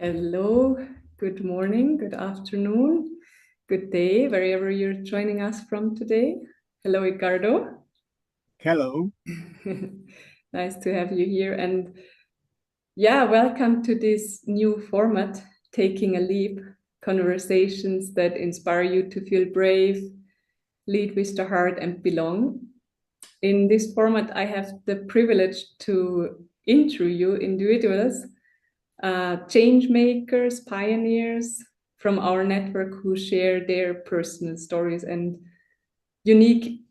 Hello, good morning, good afternoon, good day, wherever you're joining us from today. Hello, Edgardo. Hello. Nice to have you here. And yeah, welcome to this new format, Taking a Leap, conversations that inspire you to feel brave, lead with the heart, and belong. In this format, I have the privilege to interview individuals, change makers, pioneers from our network who share their personal stories and unique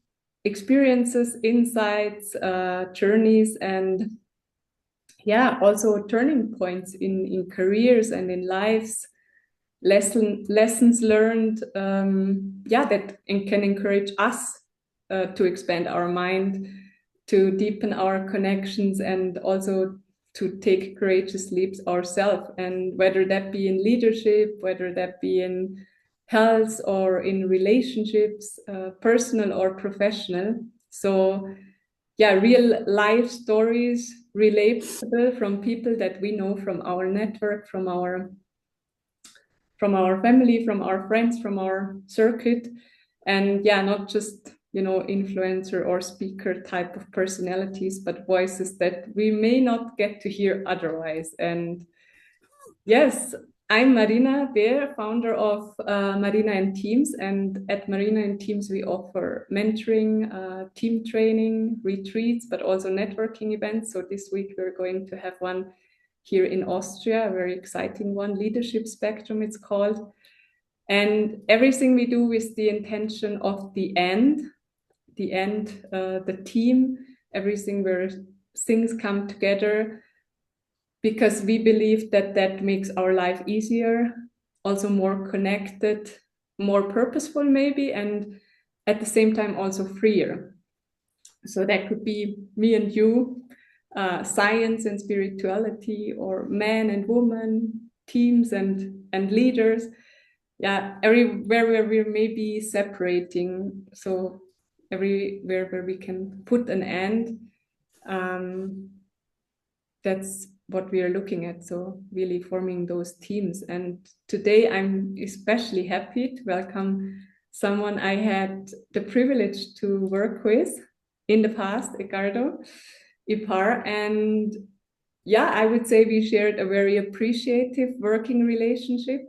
experiences, insights, journeys, and yeah, also turning points in careers and in lives, lessons learned, that can encourage us to expand our mind, to deepen our connections, and also to take courageous leaps ourselves. And whether that be in leadership, whether that be in health or in relationships, personal or professional. So yeah, real life stories relatable from people that we know from our network, from our family, from our friends, from our circuit. And yeah, not just, influencer or speaker type of personalities, but voices that we may not get to hear otherwise. And yes, I'm Marina Beer, founder of Marina&Teams. And at Marina&Teams, we offer mentoring, team training, retreats, but also networking events. So this week, we're going to have one here in Austria, a very exciting one, Leadership Spectrum, it's called. And everything we do with the intention of the team, everything where things come together, because we believe that that makes our life easier, also more connected, more purposeful maybe, and at the same time also freer. So that could be me and you, science and spirituality, or man and woman, teams and leaders. Yeah, everywhere where we're maybe separating. So everywhere where we can put an end. That's what we are looking at. So really forming those teams. And today I'm especially happy to welcome someone I had the privilege to work with in the past, Edgardo, Ipar. And yeah, I would say we shared a very appreciative working relationship,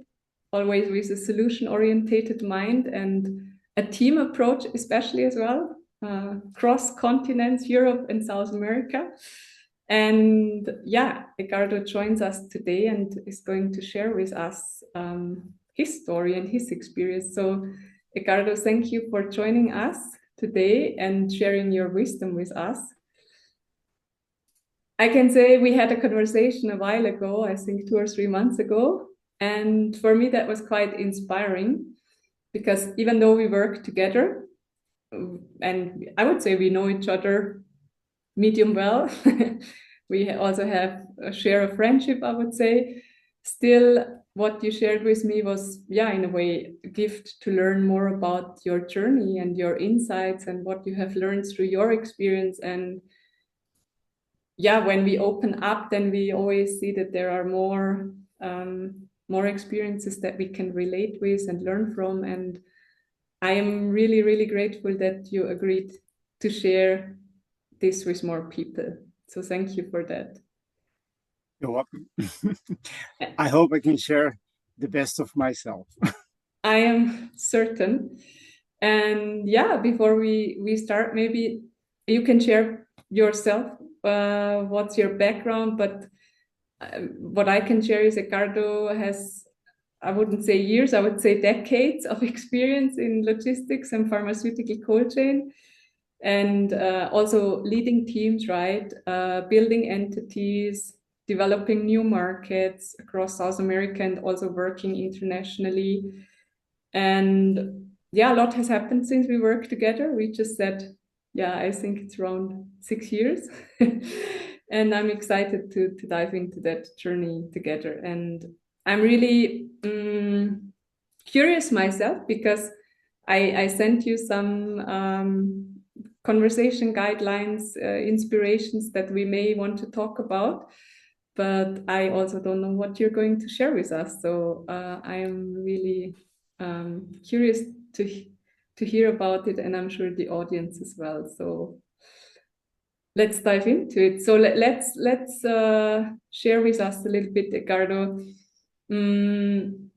always with a solution-orientated mind and a team approach, especially as well, cross continents, Europe and South America. And yeah, Edgardo joins us today and is going to share with us his story and his experience. So, Edgardo, thank you for joining us today and sharing your wisdom with us. I can say we had a conversation a while ago, I think 2 or 3 months ago. And for me, that was quite inspiring because even though we work together, and I would say we know each other medium well, we also have a share of friendship, I would say. Still, what you shared with me was, yeah, in a way, a gift to learn more about your journey and your insights and what you have learned through your experience. And yeah, when we open up, then we always see that there are more experiences that we can relate with and learn from. And I am really, really grateful that you agreed to share this with more people. So thank you for that. You're welcome. I hope I can share the best of myself. I am certain. And yeah, before we start, maybe you can share yourself, what's your background, but what I can share is Edgardo has, I wouldn't say years, I would say decades of experience in logistics and pharmaceutical cold chain, and also leading teams, right? Building entities, developing new markets across South America, and also working internationally. And yeah, a lot has happened since we worked together. We just said, yeah, I think it's around 6 years. And I'm excited to dive into that journey together. And I'm really curious myself because I sent you some conversation guidelines, inspirations that we may want to talk about. but I also don't know what you're going to share with us. So I am really curious to hear about it, and I'm sure the audience as well. So let's dive into it. So let's share with us a little bit, Edgardo. Mm,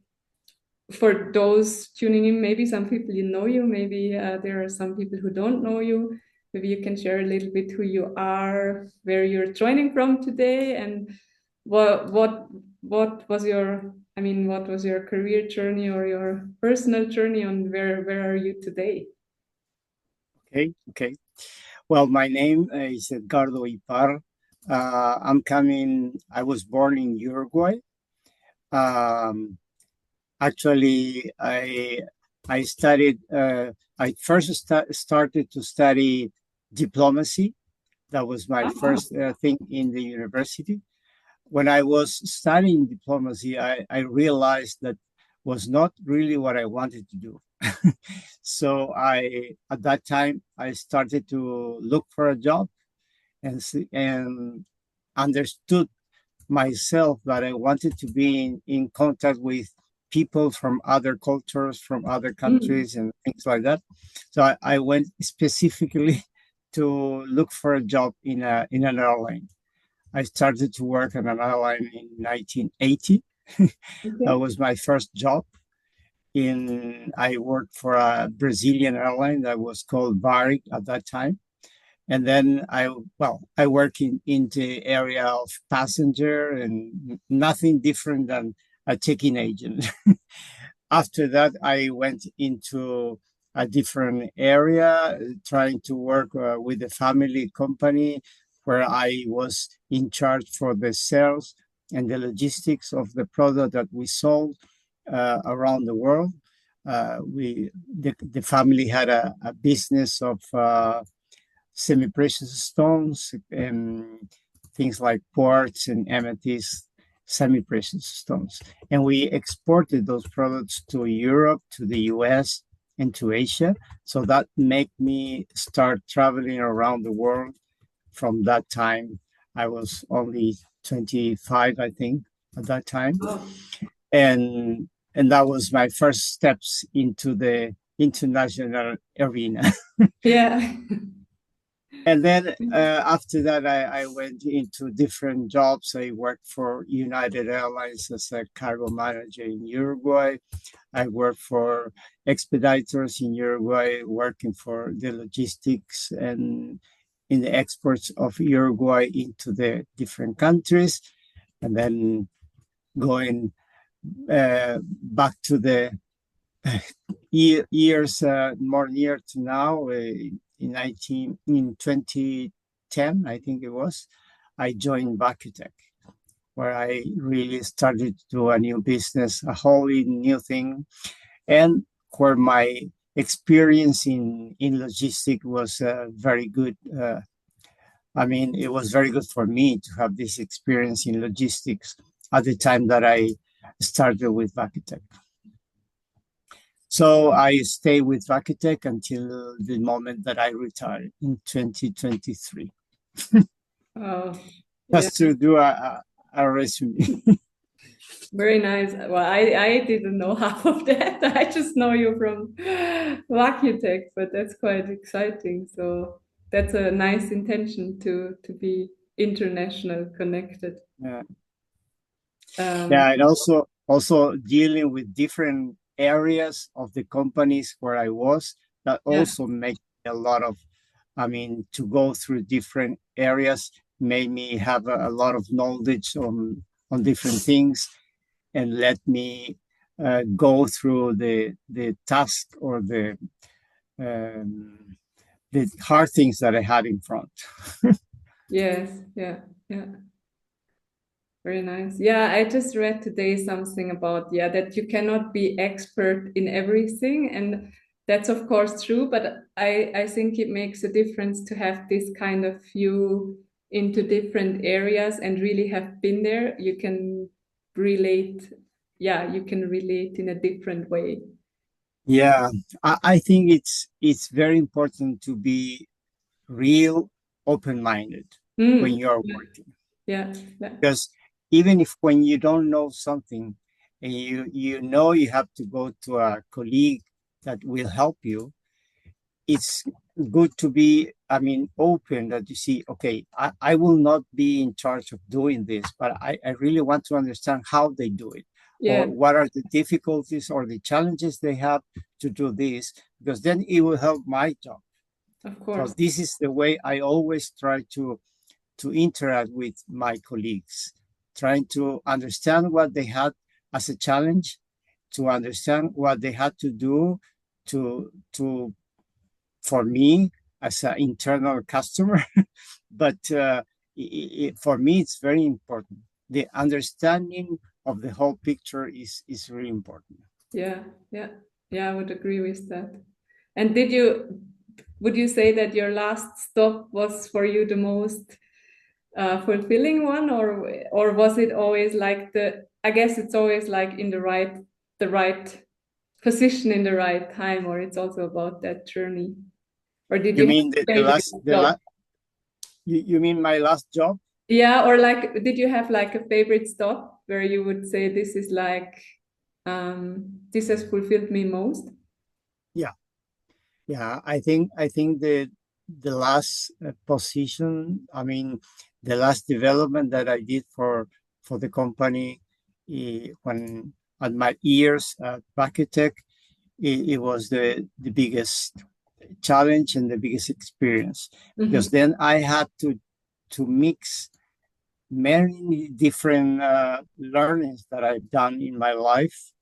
for those tuning in, maybe some people you know you, maybe there are some people who don't know you. Maybe you can share a little bit who you are, where you're joining from today, and what was your, I mean, what was your career journey or your personal journey, on where are you today? Okay. Well, my name is Edgardo Ipar. I was born in Uruguay. Um, Actually, I studied. I first started to study diplomacy. That was my Ah, first thing in the university. When I was studying diplomacy, I realized that was not really what I wanted to do. So at that time, I started to look for a job and understood myself that I wanted to be in contact with people from other cultures, from other mm, countries, and things like that. So I went specifically to look for a job in an airline. I started to work at an airline in 1980. That okay. was my first job. I worked for a Brazilian airline that was called Varig at that time. And then I work in the area of passenger and nothing different than a checking agent. After that, I went into a different area, trying to work with a family company where I was in charge for the sales and the logistics of the product that we sold around the world. The family had a business of semi-precious stones and things like quartz and amethyst, semi-precious stones. And we exported those products to Europe, to the US, and to Asia. So that made me start traveling around the world. From that time, I was only 25, I think, at that time. Oh, And that was my first steps into the international arena. yeah. And then after that, I went into different jobs. I worked for United Airlines as a cargo manager in Uruguay. I worked for Expeditors in Uruguay, working for the logistics and in the exports of Uruguay into the different countries. And then going back to the years more near to now, in 2010, I think it was, I joined Vakutech, where I really started to do a new business, a wholly new thing, and where my experience in logistics was very good. I mean, it was very good for me to have this experience in logistics at the time that I started with Vakutech. So I stay with Vakutech until the moment that I retired in 2023. Oh, yeah. Just to do a resume. Very nice. Well, I didn't know half of that. I just know you from Vakutech, but that's quite exciting. So that's a nice intention to be international connected. Yeah, Um, yeah, and also dealing with different areas of the companies where I was, that yeah, also make a lot of, I mean, to go through different areas made me have a lot of knowledge on different things and let me go through the task or um, the hard things that I had in front. yes, yeah, yeah. Very nice. Yeah, I just read today something about, yeah, that you cannot be expert in everything. And that's of course true, but I think it makes a difference to have this kind of view into different areas and really have been there. You can relate, yeah, you can relate in a different way. Yeah, I think it's very important to be real open-minded when Mm, you're yeah, working yeah, yeah. because even if when you don't know something and you know you have to go to a colleague that will help you, it's good to be, I mean, open that you see, okay, I will not be in charge of doing this, but I really want to understand how they do it, Yeah, or what are the difficulties or the challenges they have to do this, because then it will help my job. of So course. this is the way I always try to interact with my colleagues, trying to understand what they had as a challenge, to understand what they had to do to for me as an internal customer. But for me, it's very important. The understanding of the whole picture is really important. Yeah, yeah, yeah, I would agree with that. And would you say that your last stop was for you the most fulfilling one, or was it always like I guess it's always like in the right position in the right time, or it's also about that journey. Or did You you have mean a favorite the stop? last, you mean my last job? Yeah, or like, did you have like a favorite stop where you would say this is like, this has fulfilled me most? Yeah. Yeah, I think the last position, I mean, the last development that I did for the company, when at my years at Bakutech, it was the biggest challenge and the biggest experience, Hmm. because then I had to mix many different learnings that I've done in my life,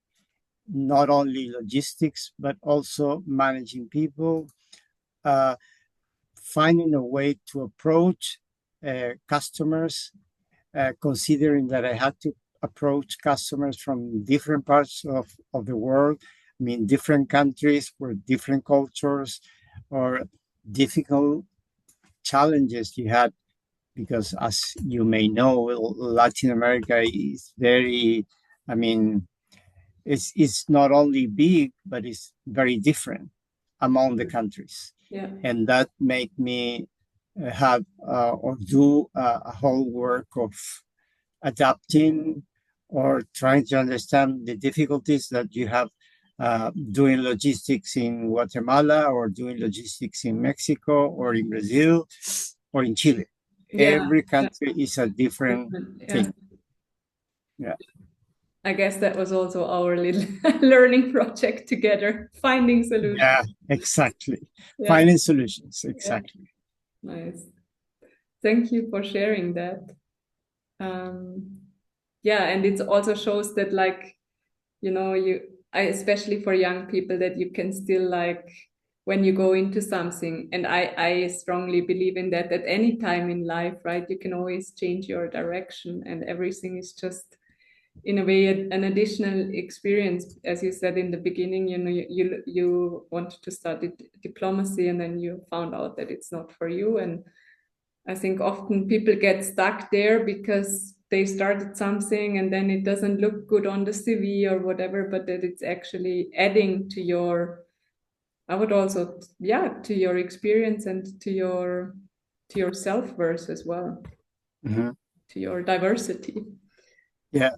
not only logistics but also managing people, uh, finding a way to approach customers, considering that I had to approach customers from different parts of the world, I mean, different countries with different cultures, or difficult challenges you had, because as you may know, Latin America is very, I mean, it's not only big, but it's very different among the countries. Yeah, And that made me have or do a whole work of adapting or trying to understand the difficulties that you have doing logistics in Guatemala, or doing logistics in Mexico, or in Brazil, or in Chile. yeah, Every yeah, country is a different different. Yeah, thing. Yeah. I guess that was also our little learning project together, finding solutions. Yeah, exactly. Yeah, Finding solutions. yeah, Exactly. nice. Thank you for sharing that. Um, yeah, and it also shows that like, especially for young people, that you can still like, when you go into something, and I strongly believe in that at any time in life, right? You can always change your direction, and everything is just in a way an additional experience. As you said in the beginning, you wanted to study diplomacy, and then you found out that it's not for you. And I think often people get stuck there because they started something and then it doesn't look good on the CV or whatever, but that it's actually adding to your, I would also, yeah, to your experience and to your self-worth as well, Mhm. to your diversity. Yeah,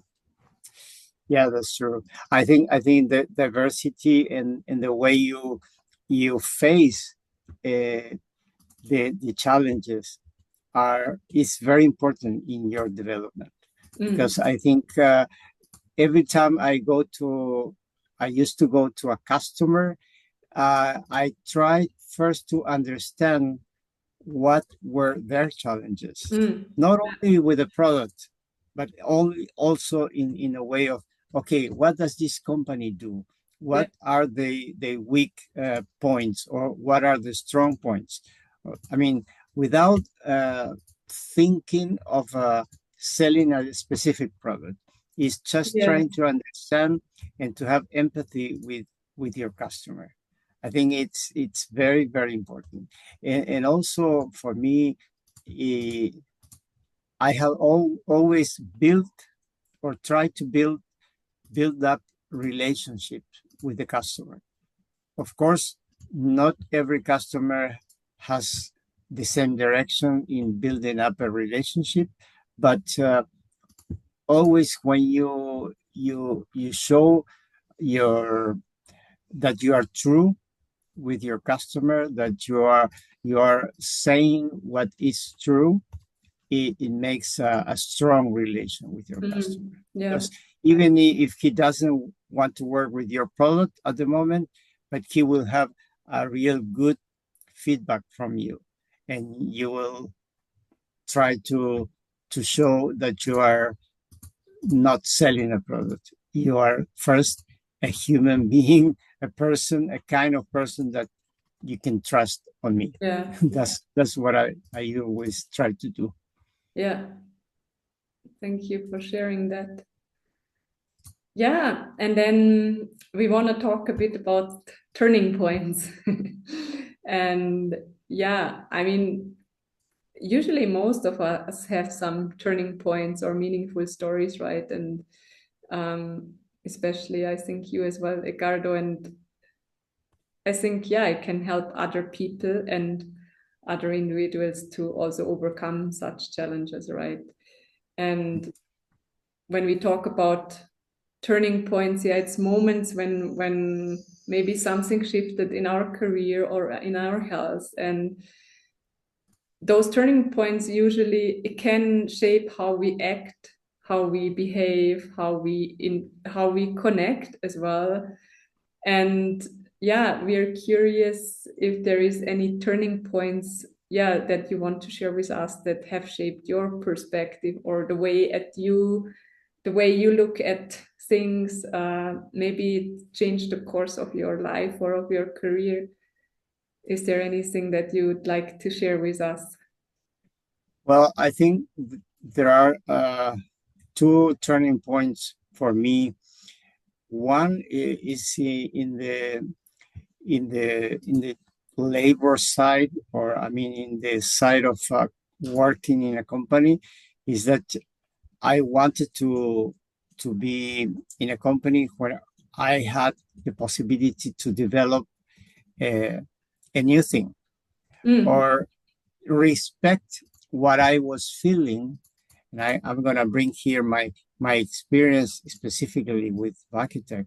yeah, that's true. I think the diversity and the way you face the challenges are is very important in your development, Mm, because I think every time I used to go to a customer, I tried first to understand what were their challenges, mm, not only with the product, but only also in a way of, okay, what does this company do? yeah, What are the weak points, or what are the strong points? I mean, without thinking of selling a specific product, is just yeah, trying to understand and to have empathy with your customer. I think it's very very important, and also for me, eh, I have always built or tried to build up relationships with the customer. Of course, not every customer has the same direction in building up a relationship, but always when you show your that you are true with your customer, that you are saying what is true, it makes a strong relation with your customer. Yeah. Because even if he doesn't want to work with your product at the moment, but he will have a real good feedback from you, and you will try to show that you are not selling a product. You are first a human being, a person, a kind of person that you can trust on me. Yeah. That's what I always try to do. Yeah. Thank you for sharing that. Yeah, and then we want to talk a bit about turning points. And yeah, I mean, usually most of us have some turning points or meaningful stories, right? And especially I think you as well, Edgardo. And I think, yeah, it can help other people and other individuals to also overcome such challenges, right? And when we talk about turning points, yeah, it's moments when maybe something shifted in our career or in our health, and those turning points usually it can shape how we act, how we behave, how we connect as well. And yeah, we are curious if there is any turning points, yeah, that you want to share with us that have shaped your perspective or the way you look at things. Maybe it changed the course of your life or of your career. Is there anything that you would like to share with us? Well, I think there are two turning points for me. One is in the labor side, or I mean, in the side of working in a company, is that I wanted to be in a company where I had the possibility to develop a, a new thing, Mm. or respect what I was feeling. And I'm going to bring here my experience specifically with Vakitech.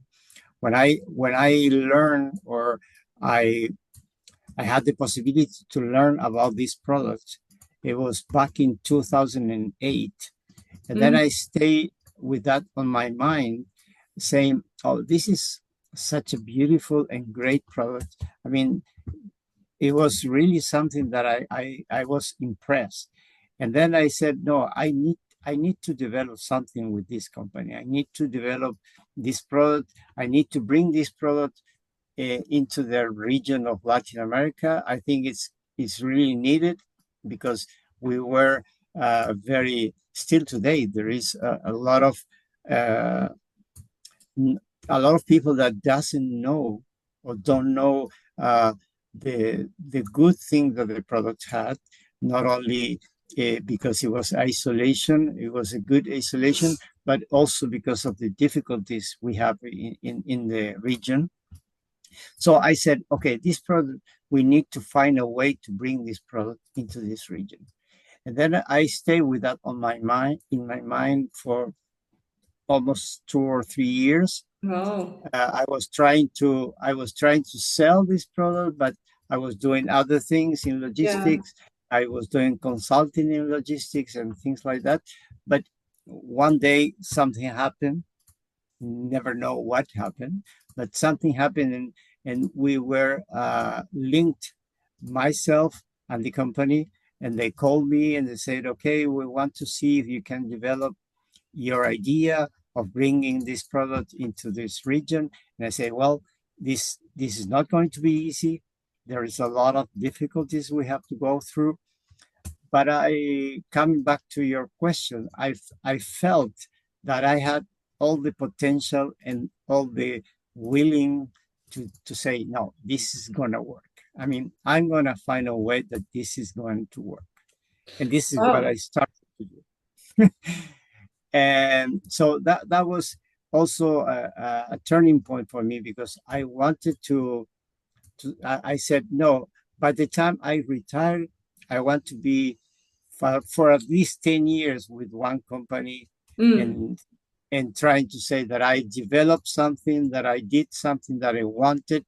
When I learned, or I I had the possibility to learn about this product, it was back in 2008. And then Mm. I stay with that on my mind, saying, oh, this is such a beautiful and great product. I mean, it was really something that I was impressed. And then I said, no, I need to develop something with this company. I need to develop this product. I need to bring this product into the region of Latin America. I think it's really needed, because we were very still today. There is uh, a lot of people that doesn't know or don't know uh, the good thing that the product had. Not only because it was isolation, it was a good isolation, but also because of the difficulties we have in the region. So I said, okay, this product, we need to find a way to bring this product into this region. And then I stay with that on my mind, in my mind, for almost 2 or 3 years. Wow. I was trying to sell this product, but I was doing other things in Yeah. logistics. I was doing consulting in logistics and things like that. But one day something happened. Never know what happened, but something happened, and we were linked, myself and the company, and they called me and they said, okay, we want to see if you can develop your idea of bringing this product into this region. And I say, well, this is not going to be easy. There is a lot of difficulties we have to go through. But coming back to your question, I felt that I had all the potential and all the willing to say, no, this is gonna work. I mean, I'm gonna find a way that this is going to work. And this is what I Wow. started to do. And so that was also a turning point for me, because I wanted I said, no, by the time I retire, I want to be for at least 10 years with one company, Mm. and trying to say that I developed something, that I did something that I wanted,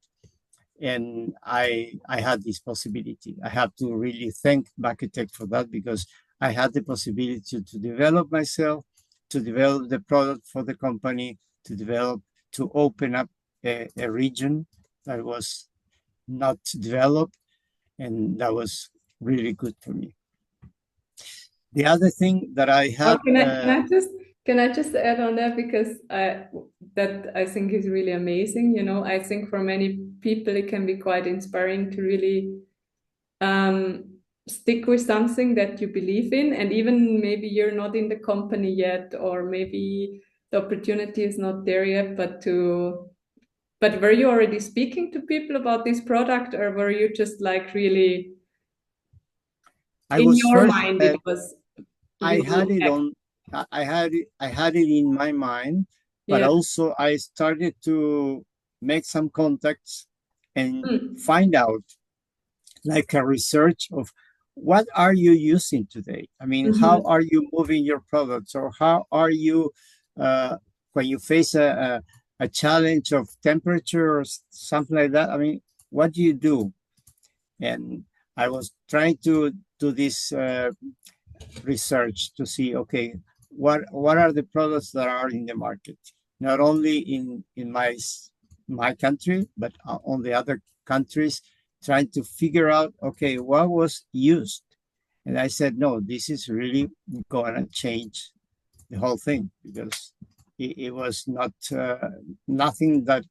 and I had this possibility. I have to really thank Bakitech for that, because I had the possibility to develop myself, to develop the product for the company, to open up a region that was not developed, and that was really good for me. The other thing that I Oh, had, can I just add on that, because that I think is really amazing. You know, I think for many people it can be quite inspiring to really stick with something that you believe in, and even maybe you're not in the company yet, or maybe the opportunity is not there yet, but were you already speaking to people about this product, or were you just like really I in was your first, mind it was I had really it on, I had it in my mind, but yeah. also I started to make some contacts and Mm. find out, like a research of what are you using today? I mean, how Mhm. are you moving your products, or how are you, uh, when you face a challenge of temperature or something like that? I mean, what do you do? And I was trying to do this research to see, okay, what are the products that are in the market, not only in my country, but on the other countries, trying to figure out, okay, what was used. And I said, no, this is really going to change the whole thing, because it was not nothing that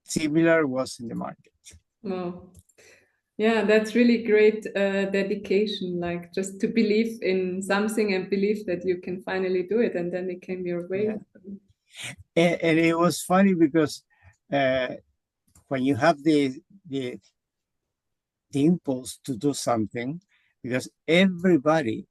similar was in the market. Wow. Yeah, that's really great dedication, like just to believe in something and believe that you can finally do it, and then it came your Yeah. way. And it was funny because uh, when you have the the impulse to do something, because everybody,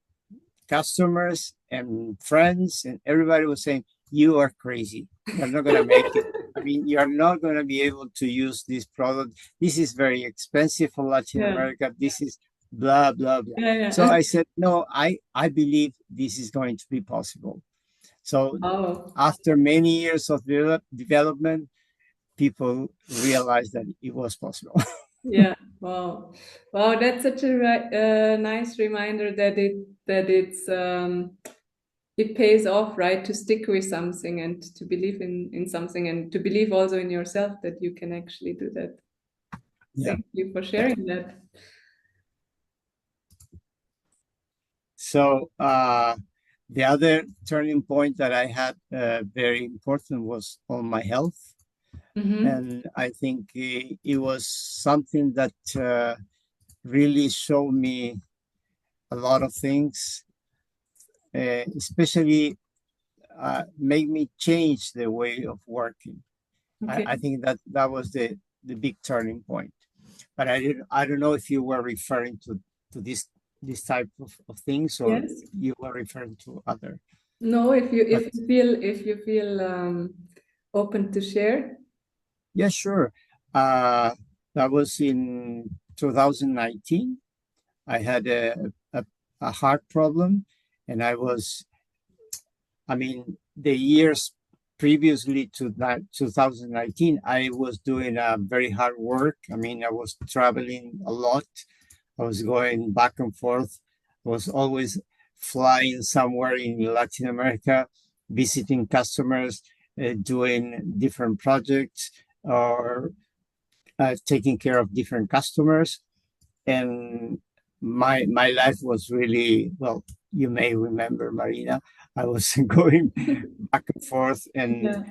customers and friends and everybody, was saying, you are crazy, you're not going to make it. I mean, you're not going to be able to use this product, this is very expensive for Latin Yeah, America, this is blah blah blah. yeah, So yeah. I said, no, I believe this is going to be possible. So Oh, after many years of development, people realized that it was possible. yeah. Wow, wow. That's such a nice reminder that it pays off, right? To stick with something and to believe in something, and to believe also in yourself that you can actually do that. Yeah, Thank you for yeah. sharing that. So the other turning point that I had, very important, was on my health. Mm-hmm. And I think it was something that really showed me a lot of things, especially made me change the way of working. Okay. I think that that was the big turning point. But I don't know if you were referring to this type of things, or Yes. you were referring to other. No, But if you feel open to share. yeah, sure. Uh, that was in 2019. I had a heart problem, and I mean, the years previously to that 2019, I was doing very hard work. I mean, I was traveling a lot. I was going back and forth. I was always flying somewhere in Latin America, visiting customers, doing different projects, or taking care of different customers. And my life was really, well, you may remember, Marina, I was going back and forth, and Yeah.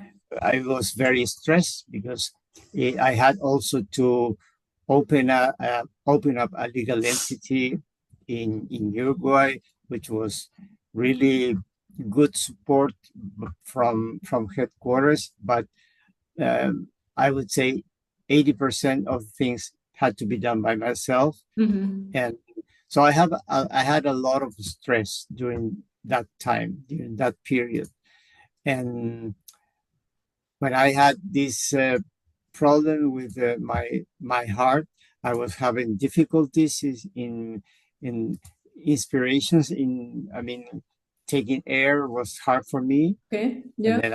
I was very stressed because I had also to open up a legal entity in Uruguay, which was really good support from headquarters, but I would say 80% of things had to be done by myself. Mm-hmm. And so I had a lot of stress during that time, during that period. And when I had this problem with my heart, I was having difficulties in inspirations, in, I mean, taking air was hard for me. Okay. And Yeah. then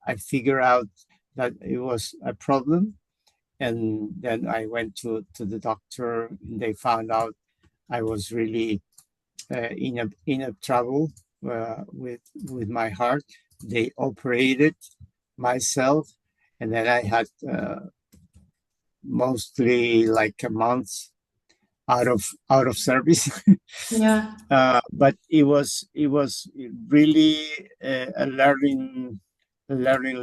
I figured out that it was a problem. And then I went to the doctor, and they found out I was really in a trouble with my heart. They operated myself, and then I had mostly like a month out of service. Yeah. But it was really a learning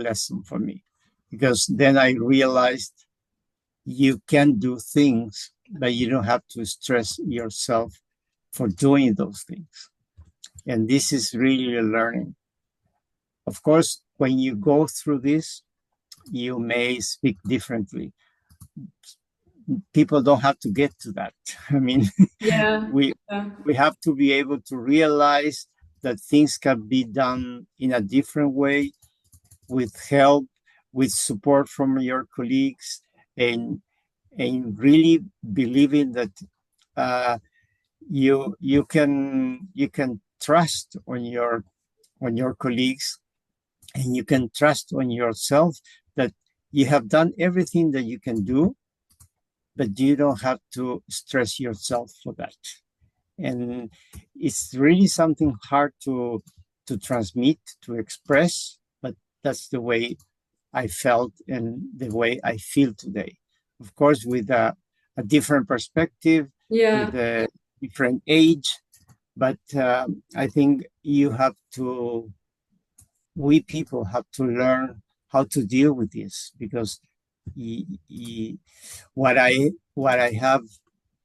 lesson for me, because then I realized you can do things, but you don't have to stress yourself for doing those things. And this is really a learning. Of course, when you go through this, you may speak differently. People don't have to get to that. I mean, Yeah. we Yeah. we have to be able to realize that things can be done in a different way, with help, with support from your colleagues, and really believing that you can trust on your colleagues, and you can trust on yourself, that you have done everything that you can do, but you don't have to stress yourself for that. And it's really something hard to transmit, to express, but that's the way I felt and the way I feel today. Of course, with a different perspective, with Yeah. a different age, but I think we people have to learn how to deal with this, because y- y- what I have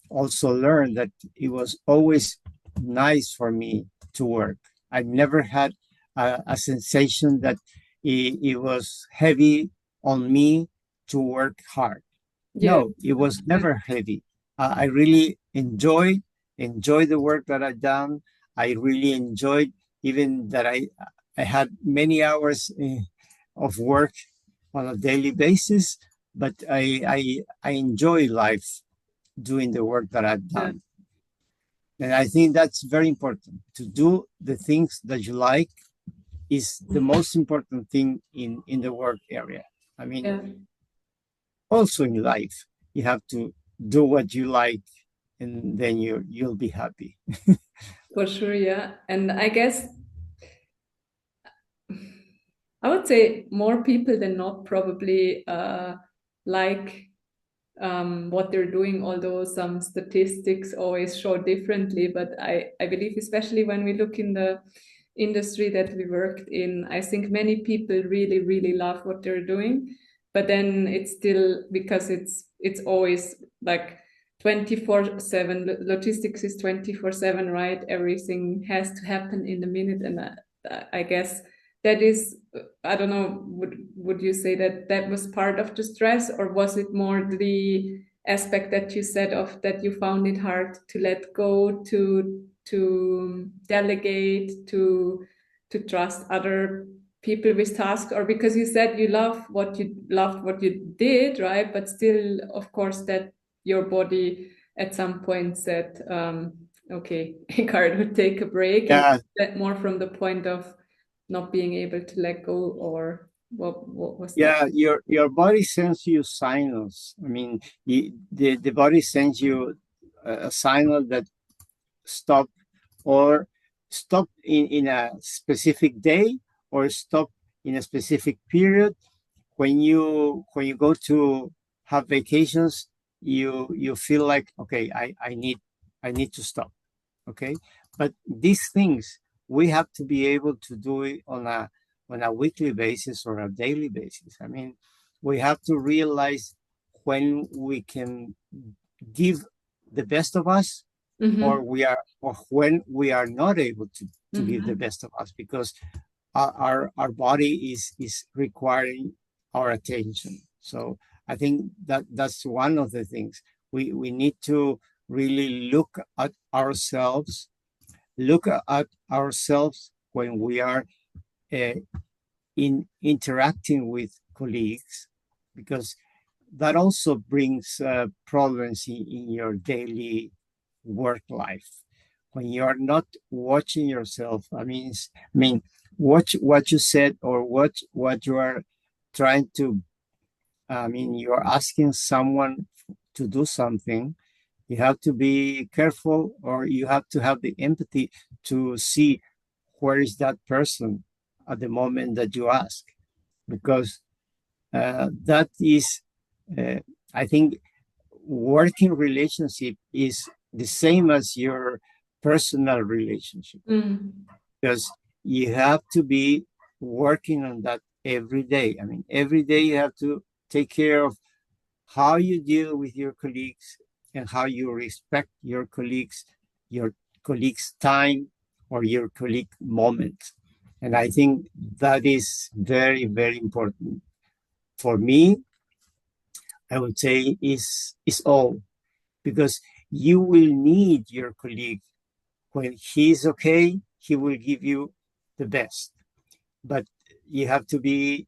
also learned, that it was always nice for me to work. I never had a sensation that it was heavy on me to work hard. Yeah. No, it was never heavy. I really enjoyed the work that I done. I really enjoyed, even that I had many hours of work on a daily basis, but I enjoy life doing the work that I've Yeah. done. And I think that's very important. To do the things that you like is the most important thing in the work area. I mean, Yeah. also in life, you have to do what you like, and then you'll be happy. For sure. Yeah. And I guess I would say more people than not probably like what they're doing, although some statistics always show differently. But I believe, especially when we look in the industry that we worked in, I think many people really, really love what they're doing. But then it's still, because it's always like 24/7. Logistics is 24/7, right? Everything has to happen in a minute. And I guess that is, I don't know, would you say that that was part of the stress, or was it more the aspect that you said of that you found it hard to let go, to delegate, to trust other people with tasks? Or because you said you loved what you did, right? But still, of course, that your body at some point said, okay, Edgardo, take a break. And Yeah, that more from the point of not being able to let go, or what was that? yeah. Your body sends you signals. I mean, the body sends you a signal that stop, or stop in a specific day, or stop in a specific period. When you go to have vacations, you feel like, okay, I need to stop. Okay, but these things, we have to be able to do it on a weekly basis or a daily basis. I mean, we have to realize when we can give the best of us, Mm-hmm. or when we are not able to give the Mm-hmm. best of us, because our body is requiring our attention. So I think that that's one of the things we need to really look at ourselves when we are uh, in interacting with colleagues, because that also brings problems in your daily work life. when you are not watching yourself, watch what you said or what you are trying to, you're asking someone to do something. You have to be careful, or you have to have the empathy to see where is that person at the moment that you ask, because that is, I think, working relationship is the same as your personal relationship, because you have to be working on that every day. Every day you have to take care of how you deal with your colleagues and how you respect your colleagues' time or your colleague moment. And I think that is very, very important. For me, I would say is all, because you will need your colleague. When he's okay, he will give you the best. But you have to be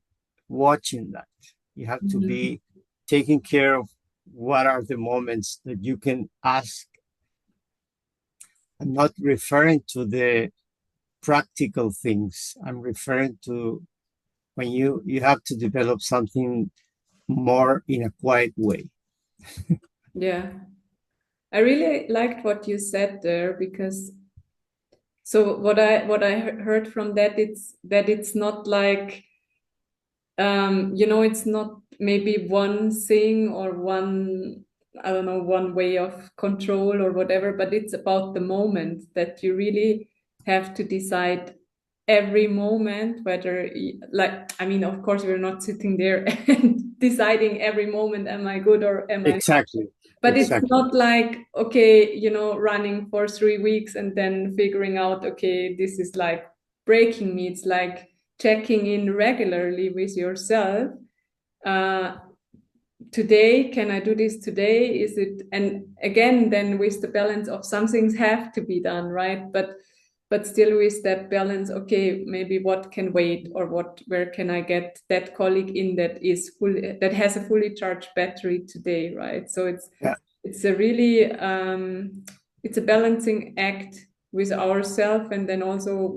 watching that. You have to be taking care of what are the moments that you can ask. I'm not referring to the practical things. I'm referring to when you have to develop something more in a quiet way. Yeah. I really liked what you said there, because so what I heard from that, it's not like it's not maybe one thing or one, I don't know, one way of control or whatever, but it's about the moment that you really have to decide every moment whether like, I mean, of course we're not sitting there and deciding every moment, am I good or am I not? Exactly. But it's Exactly. not like, okay, running for 3 weeks and then figuring out, okay, this is like breaking me. It's like checking in regularly with yourself. Uh, Today, can I do this today? Is it, and again, then with the balance of some things have to be done, right? But still with that balance, okay, maybe what can wait, or where can I get that colleague in that has a fully charged battery today, right? So Yeah. it's a really it's a balancing act with ourselves, and then also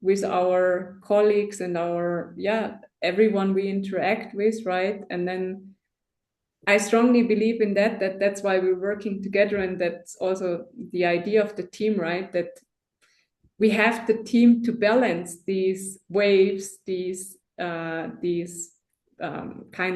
with our colleagues and our, yeah, everyone we interact with, right? And then I strongly believe in that's why we're working together, and that's also the idea of the team, right? That we have the team to balance these waves, these kind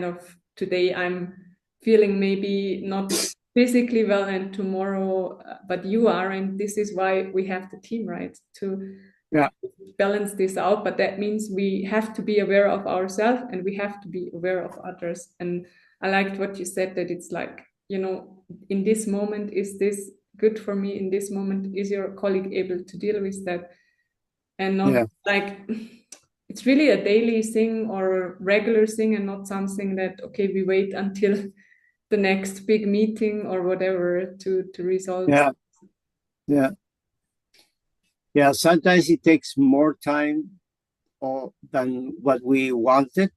of, today I'm feeling maybe not physically well, and tomorrow, but you are, and this is why we have the team, right? To Yeah. balance this out. But that means we have to be aware of ourselves, and we have to be aware of others. And I liked what you said, that it's like, in this moment, is this good for me? In this moment, is your colleague able to deal with that? And not Yeah. like it's really a daily thing or a regular thing, and not something that, okay, we wait until the next big meeting or whatever to resolve. Yeah. Yeah. Yeah. Sometimes it takes more time than what we wanted,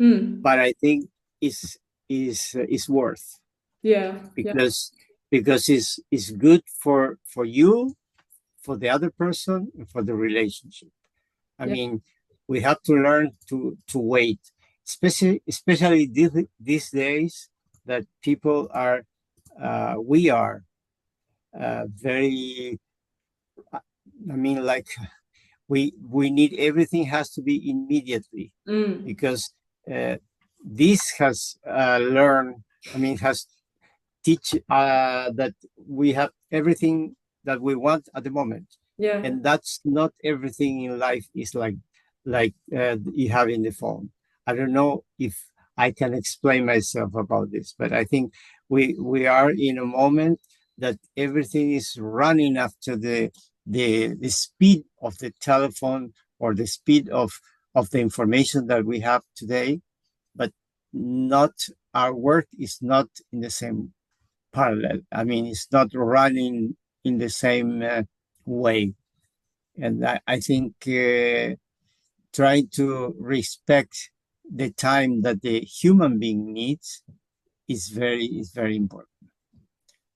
Mm. but I think is worth, Yeah, yeah, because it's good for you, for the other person, and for the relationship. I yeah. mean, we have to learn to wait, especially these days that people are, we are very. Like we need everything has to be immediately, Mm. because this has learned. Has teach that we have everything that we want at the moment, Yeah, and that's not everything in life is like you have in the phone. I don't know if I can explain myself about this, but I think we are in a moment that everything is running after the speed of the telephone, or the speed of the information that we have today, but not our work is not in the same parallel. It's not running in the same way. And I think trying to respect the time that the human being needs is very important.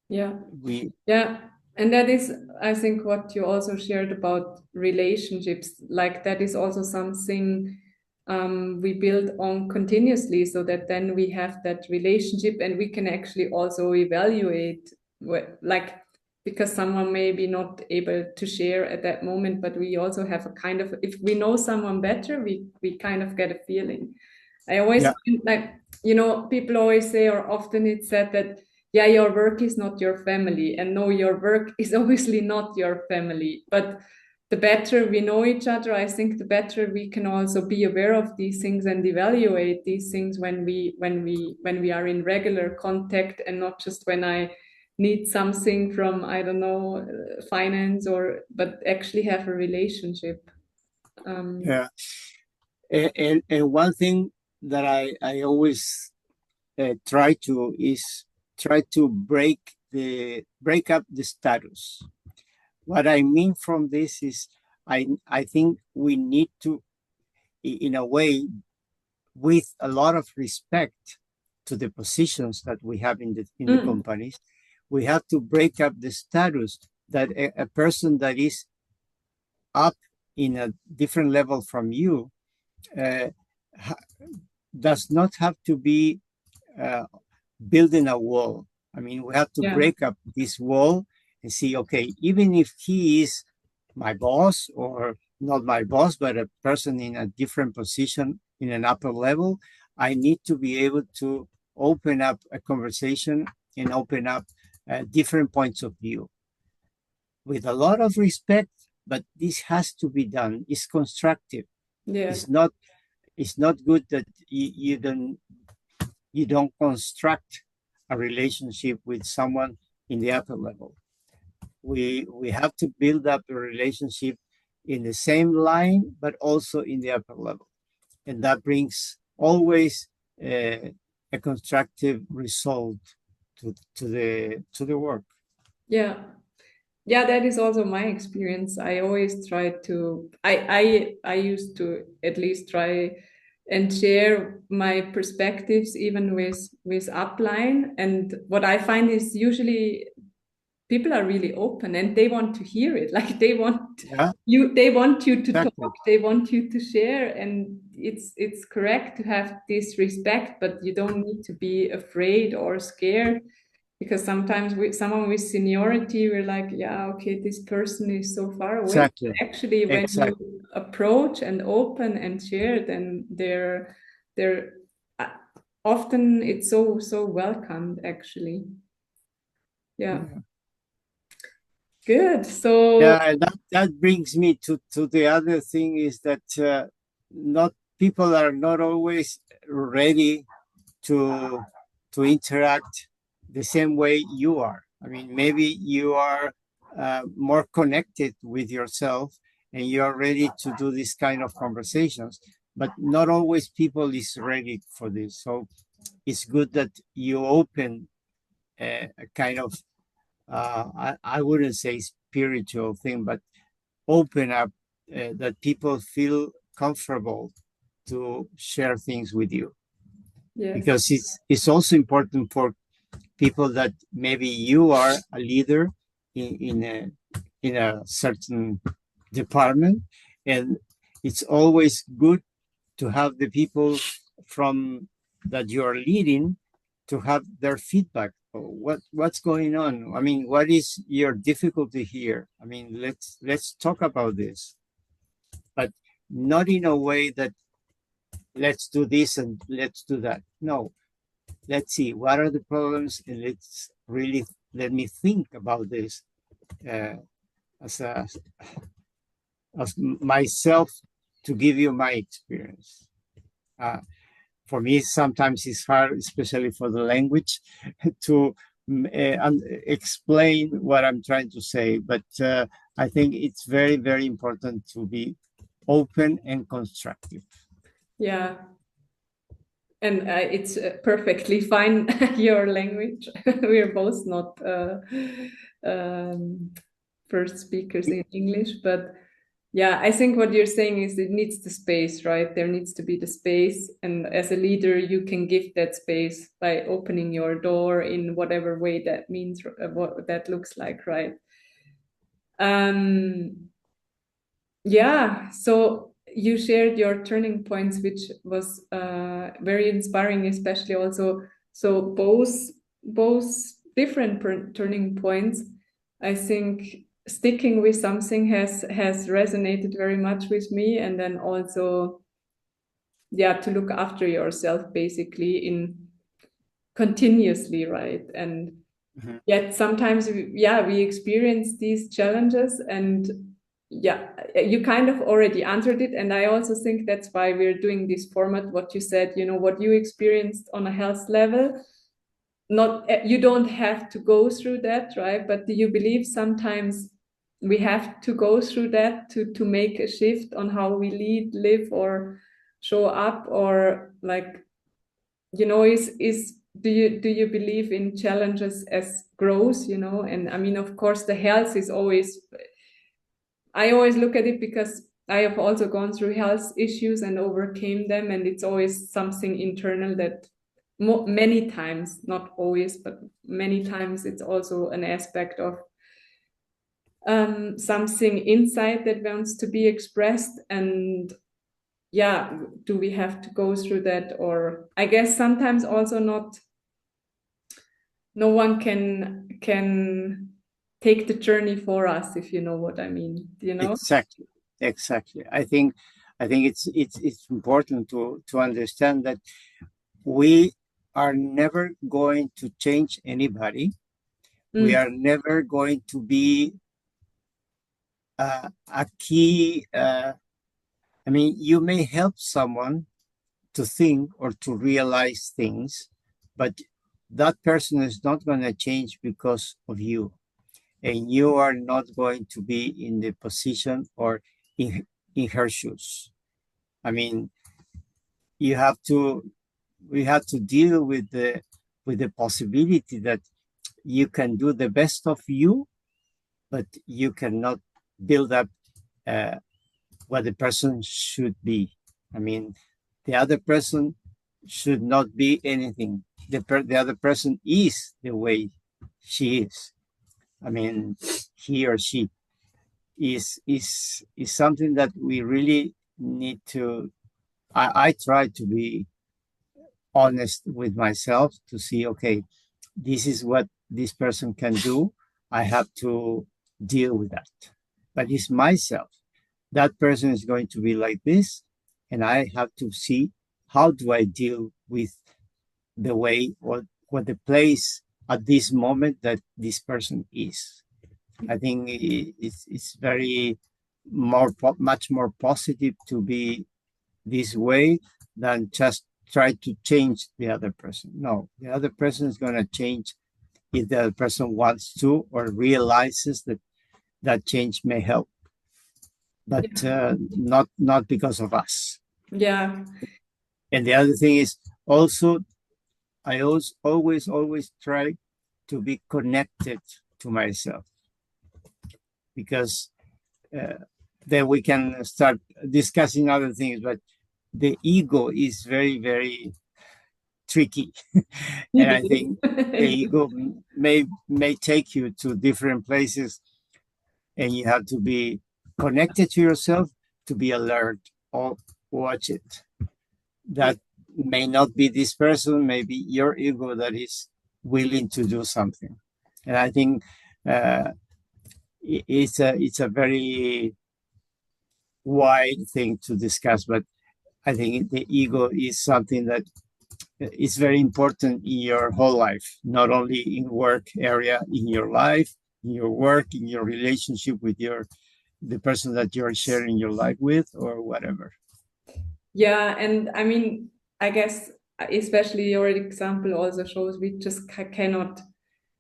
yeah, We yeah. And that is, I think, what you also shared about relationships. Like that is also something we build on continuously, so that then we have that relationship and we can actually also evaluate like, because someone may be not able to share at that moment, but we also have a kind of, if we know someone better, we kind of get a feeling. I always Yeah, feel like, people always say, or often it's said that, yeah, your work is not your family. And no, your work is obviously not your family. But the better we know each other, I think the better we can also be aware of these things and evaluate these things when we are in regular contact, and not just when I need something from, I don't know, finance, or but actually have a relationship. Um, yeah. And one thing that I always try to is try to break up the status. What I mean from this is I think we need to, in a way, with a lot of respect to the positions that we have in the mm, companies, we have to break up the status that a person that is up in a different level from you uh, does not have to be uh, building a wall. I mean, we have to yeah, break up this wall and see, okay, even if he is my boss or not my boss, but a person in a different position in an upper level, I need to be able to open up a conversation and open up different points of view with a lot of respect. But this has to be done. It's constructive. yes, It's not. It's not good that you don't construct a relationship with someone in the upper level. We have to build up a relationship in the same line, but also in the upper level, and that brings always a constructive result to the work. yeah. Yeah, that is also my experience. I always try to, I used to at least try and share my perspectives even with upline. And what I find is usually people are really open and they want to hear it. Like Yeah, they want you to talk, exactly, they want you to share. And it's correct to have this respect, but you don't need to be afraid or scared, because sometimes with someone with seniority, we're like, yeah, okay, this person is so far away. exactly, Actually, when you exactly. approach and open and share, then they're uh, often it's so welcomed, actually. Yeah, Yeah. good. So Yeah, and that brings me to the other thing is that not people are not always ready to interact the same way you are. I mean, maybe you are more connected with yourself and you are ready to do this kind of conversations, but not always people is ready for this. So it's good that you open a kind of I wouldn't say spiritual thing, but open up that people feel comfortable to share things with you, yes, because it's also important for people that maybe you are a leader in a certain department, and it's always good to have the people from that you are leading to have their feedback. What's going on? I mean, what is your difficulty here? I mean, let's talk about this, but not in a way that let's do this and let's do that. No, let's see what are the problems, and let's really let me think about this uh, as a as myself to give you my experience. Uh, for me, sometimes it's hard, especially for the language, to explain what I'm trying to say. But I think it's very, very important to be open and constructive. yeah. And it's perfectly fine, your language. We're both not um, first speakers in English, but yeah, I think what you're saying is it needs the space, right? There needs to be the space. And as a leader, you can give that space by opening your door in whatever way that means, what that looks like, right? Yeah, so you shared your turning points, which was very inspiring, especially also. So both different turning points. I think sticking with something has resonated very much with me, and then also, yeah, to look after yourself basically in continuously, right? And Mhm. yet sometimes we experience these challenges, and yeah, you kind of already answered it, and I also think that's why we're doing this format. What you said, what you experienced on a health level, not you don't have to go through that, right? But do you believe sometimes we have to go through that to make a shift on how we live or show up, or like, is do you believe in challenges as growth, and I mean, of course, the health is always, I always look at it because I have also gone through health issues and overcame them, and it's always something internal that many times, not always, but many times, it's also an aspect of something inside that wants to be expressed. And yeah, do we have to go through that? Or I guess sometimes also not, no one can take the journey for us, if you know what I mean, Exactly, exactly. I think it's important to understand that we are never going to change anybody. We Mm, are never going to be a key. I mean, you may help someone to think or to realize things, but that person is not going to change because of you. And you are not going to be in the position or in her shoes. I mean, you have to we have to deal with the possibility that you can do the best of you, but you cannot build up uh, what the person should be. I mean, the other person should not be anything. The other person is the way she is. I mean, he or she is something that we really need to. I try to be honest with myself to see, okay, this is what this person can do. I have to deal with that. But it's myself. That person is going to be like this, and I have to see how do I deal with the way or what the place at this moment that this person is. I think it's very much more positive to be this way than just try to change the other person. No, the other person is going to change if the other person wants to or realizes that that change may help, but not because of us. yeah, And the other thing is also, I always try to be connected to myself, because uh, then we can start discussing other things. But the ego is very tricky, and it I think the is. ego may take you to different places, and you have to be connected to yourself to be alert or watch it. Yeah, That may not be this person, maybe your ego that is willing to do something. And I think uh, it's a very wide thing to discuss, but I think the ego is something that is very important in your whole life, not only in work area, in your life, in your work, in your relationship with the person that you're sharing your life with, or whatever. yeah, and I mean, I guess especially your example also shows we just cannot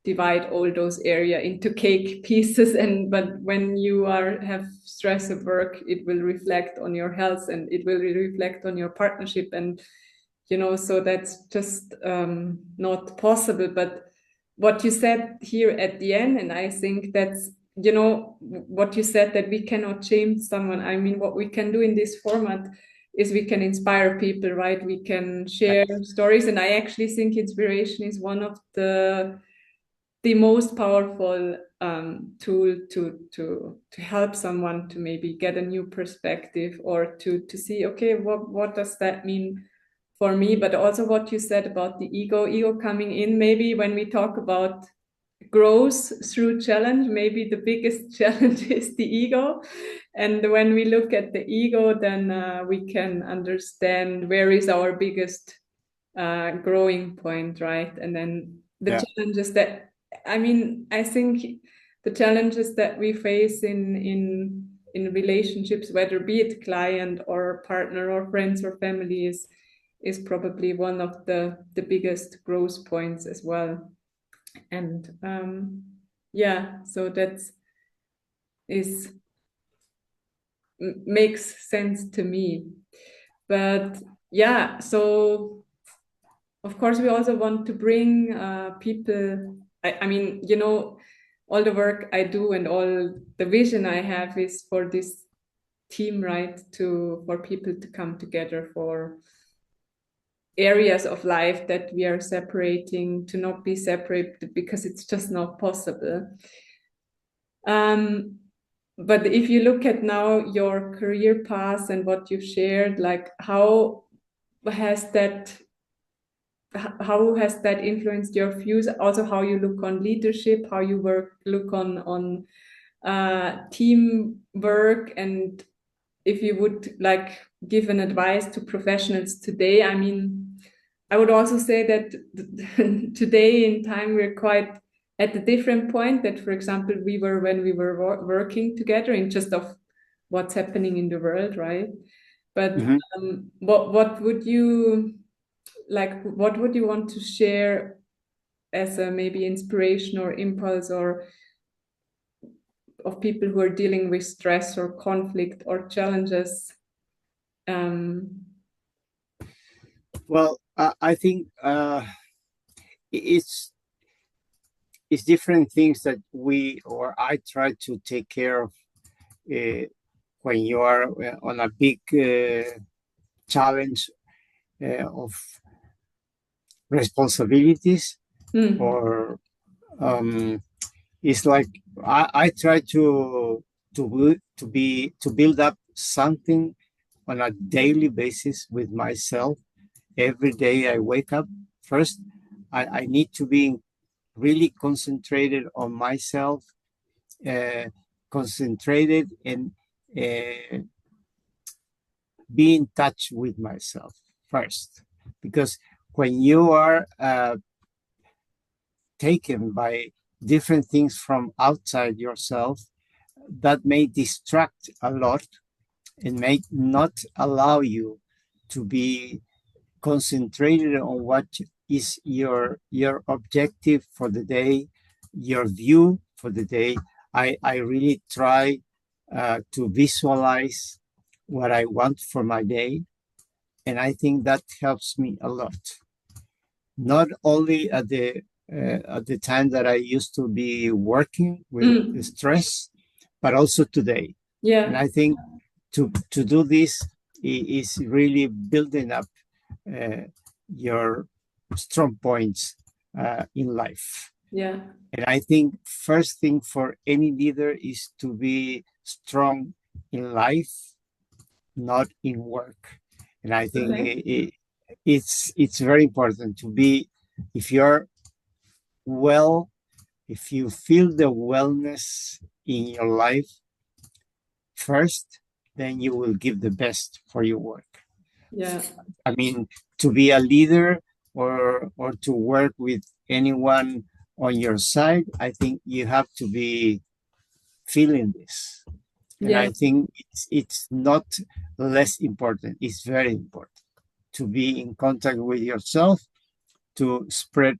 divide all those area into cake pieces, and but when you have stress at work, it will reflect on your health, and it will reflect on your partnership, and so that's just not possible. But what you said here at the end, and I think that's, what you said, that we cannot change someone. I mean, what we can do in this format is we can inspire people, right? We can share stories, and I actually think inspiration is one of the the most powerful tool to help someone to maybe get a new perspective, or to see, okay, what does that mean for me? But also what you said about the ego coming in, maybe when we talk about growth through challenge, maybe the biggest challenge is the ego. And when we look at the ego, then we can understand where is our biggest growing point, right? And then the Yeah. challenges that, I mean, I think the challenges that we face in relationships, whether be it client or partner or friends or family, is probably one of the biggest growth points as well. And yeah, so is makes sense to me. But yeah, so of course we also want to bring people. I mean, you know, all the work I do and all the vision I have is for this team, right? To for people to come together for areas of life that we are separating, to not be separated because it's just not possible. Um, but if you look at now your career path and what you've shared, like has that how has that influenced your views? Also, how you look on leadership, how you look on teamwork, and if you would like give an advice to professionals today. I mean, I would also say that today in time we're quite at a different point that, for example, we were when we were working together in just of what's happening in the world, right? But Mhm. what would you like? What would you want to share as a maybe inspiration or impulse or of people who are dealing with stress or conflict or challenges? Um, Well, I think it's different things that we or I try to take care of uh, when you are on a big challenge of responsibilities, mm, or it's like I try to build up something on a daily basis with myself. Every day I wake up, first I need to be really concentrated on myself, uh, concentrated and uh, be in touch with myself first. Because when you are taken by different things from outside yourself, that may distract a lot and may not allow you to be concentrated on what is your objective for the day, your view for the day. I really try to visualize what I want for my day, and I think that helps me a lot. Not only at the time that I used to be working with mm, stress, but also today. And yeah, I think to do this is really building up uh, your strong points in life. yeah, And I think first thing for any leader is to be strong in life, not in work. And I think okay, it's very important to be, if you're well, if you feel the wellness in your life first, then you will give the best for your work. yeah, I mean, to be a leader or to work with anyone on your side, I think you have to be feeling this. And yeah, I think it's not less important, it's very important to be in contact with yourself, to spread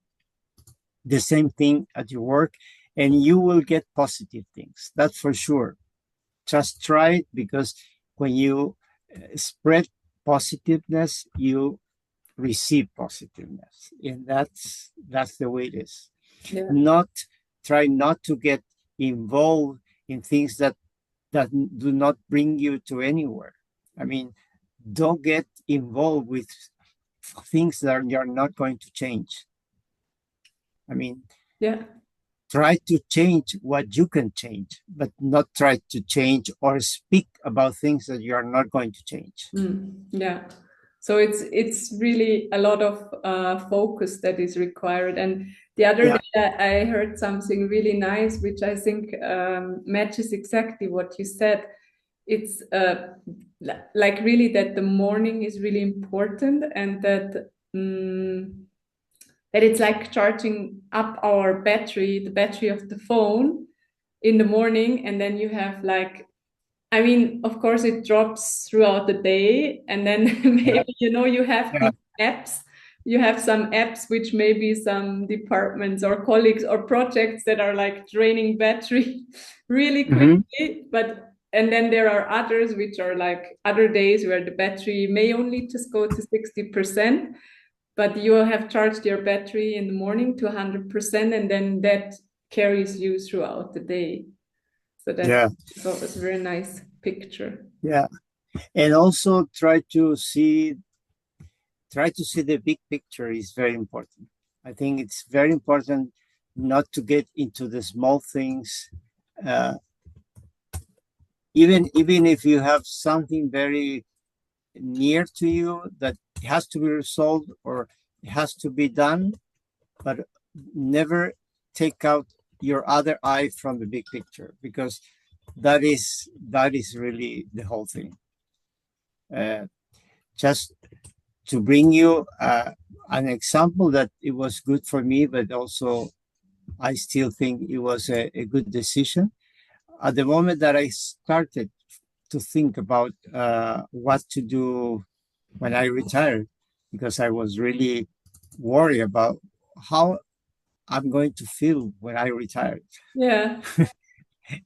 the same thing at your work, and you will get positive things. That's for sure. Just try it, because when you spread positiveness, you receive positiveness, and that's the way it is. yeah, Not Try not to get involved in things that do not bring you to anywhere. I mean, don't get involved with things that you're not going to change. I mean, yeah, try to change what you can change, but not try to change or speak about things that you are not going to change. Yeah. So it's really a lot of focus that is required. And the other Yeah. day I heard something really nice, which I think matches exactly what you said. It's like really that the morning is really important, and that it's like charging up our battery, the battery of the phone in the morning, and then you have like, I mean, of course, it drops throughout the day, and then Yeah. maybe you have Yeah. these apps. You have some apps which maybe some departments or colleagues or projects that are like draining battery really Mm-hmm. quickly. But and then there are others which are like other days where the battery may only just go to 60%, but you have charged your battery in the morning to 100%, and then that carries you throughout the day. So that Yeah. was a very nice picture. Yeah. And also try to see the big picture is very important. I think it's very important not to get into the small things. Uh, even if you have something very near to you that has to be resolved or has to be done, but never take out your other eye from the big picture, because that is really the whole thing. Uh, just to bring you an example that it was good for me, but also I still think it was a good decision. At the moment that I started to think about what to do when I retired, because I was really worried about how I'm going to feel when I retire. Yeah.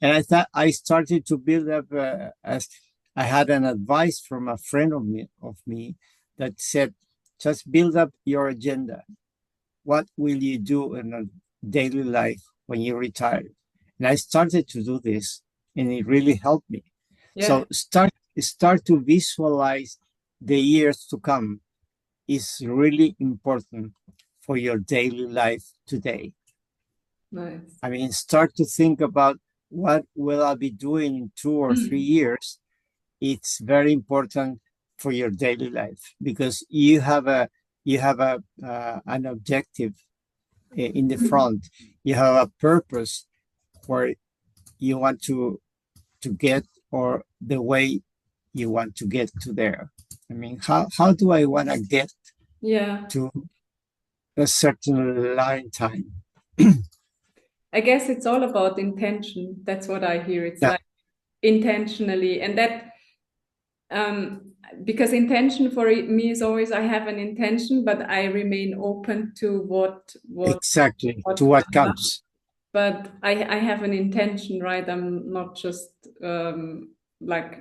And I thought I started to build up as I had an advice from a friend of me that said, just build up your agenda. What will you do in a daily life when you retire? And I started to do this, and it really helped me. Yeah. So start to visualize the years to come is really important for your daily life today. Nice. I mean, start to think about what will I be doing in 2 or 3 years. It's very important for your daily life, because you have a an objective in the front. You have a purpose where you want to get, or the way you want to get to there. I mean, how do I want to get Yeah. to a certain line time? I guess it's all about intention. That's what I hear. It's Yeah, like intentionally. And that um because intention for me is always I have an intention, but I remain open to exactly. To what what comes up. comes. But I have an intention, right? I'm not just like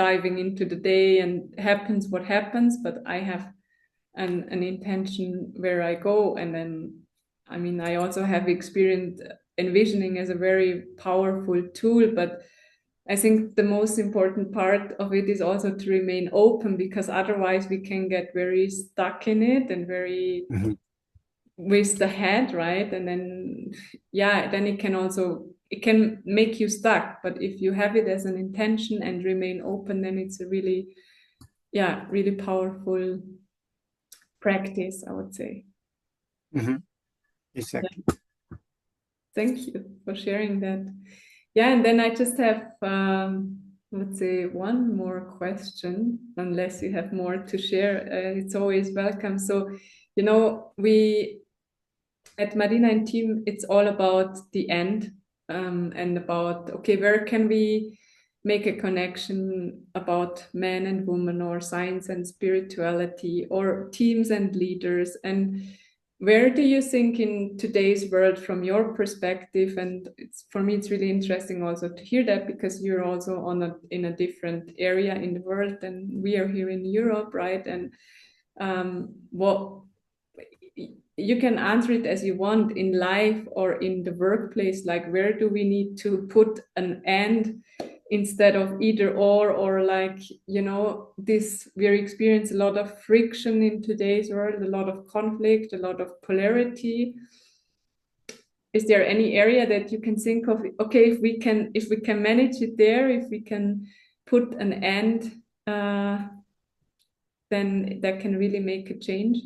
diving into the day and happens what happens, but I have an intention where I go. And then, I mean, I also have experienced envisioning as a very powerful tool, but I think the most important part of it is also to remain open, because otherwise we can get very stuck in it and very Mhm. with the head, right? And then, yeah, then it can make you stuck. But if you have it as an intention and remain open, then it's a really, yeah, really powerful practice, I would say. Mhm. Yeah, Exactly. thank you for sharing that. Yeah, and then I just have, let's say, one more question, unless you have more to share. It's always welcome. So, we at Marina&Team, it's all about the end, and about, okay, where can we make a connection about man and woman, or science and spirituality, or teams and leaders? And where do you think in today's world, from your perspective, and for me, it's really interesting also to hear that, because you're also in a different area in the world than we are here in Europe, right? And what you can answer it as you want, in life or in the workplace, like where do we need to put an end instead of either or like, this, we're experiencing a lot of friction in today's world, a lot of conflict, a lot of polarity. is there any area that you can think of? Okay, if we can manage it there, if we can put an end, then that can really make a change.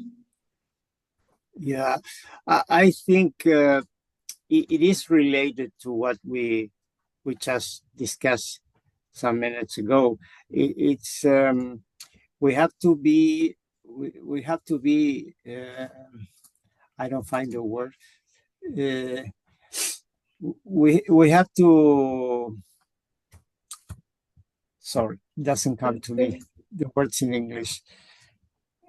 Yeah, I think it is related to what we just discussed some minutes ago. It's we have to be we have to be. I don't find the word. Uh, we have to. Sorry, doesn't come to me. The words in English.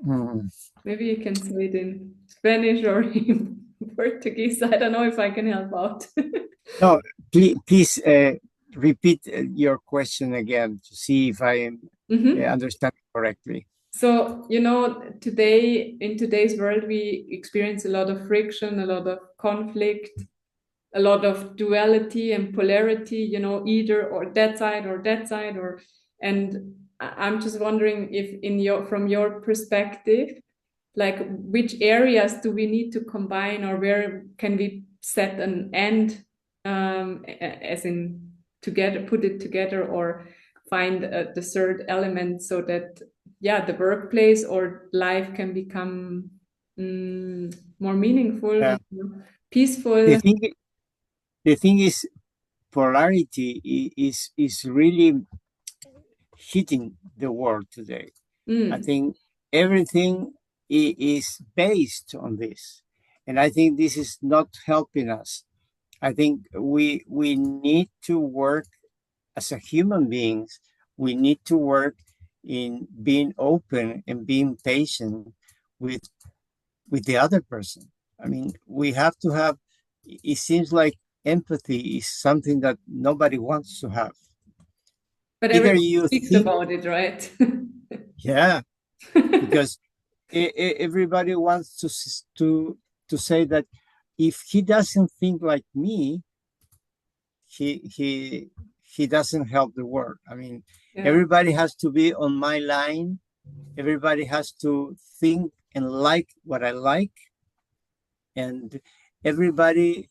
Hmm. Maybe you can say it in Spanish or in Portuguese. I don't know if I can help out. No, please repeat your question again to see if I am Mhm. understand correctly. So, in today's world, we experience a lot of friction, a lot of conflict, a lot of duality and polarity, either or that side, and I'm just wondering if from your perspective, like which areas do we need to combine, or where can we set an end, as in together, put it together, or find the third element so that, yeah, the workplace or life can become more meaningful, Uh, the peaceful. thing the thing is polarity is really hitting the world today. I Mm, think everything is based on this, and I think this is not helping us. I think we need to work as a human beings. We need to work in being open and being patient with the other person. I mean, we have to have. It seems like empathy is something that nobody wants to have. but Either everyone you speaks think, about it, right? yeah, because everybody wants to say that if he doesn't think like me, he he he doesn't help the world. I mean, Yeah. everybody has to be on my line. Everybody has to think and like what I like, and everybody.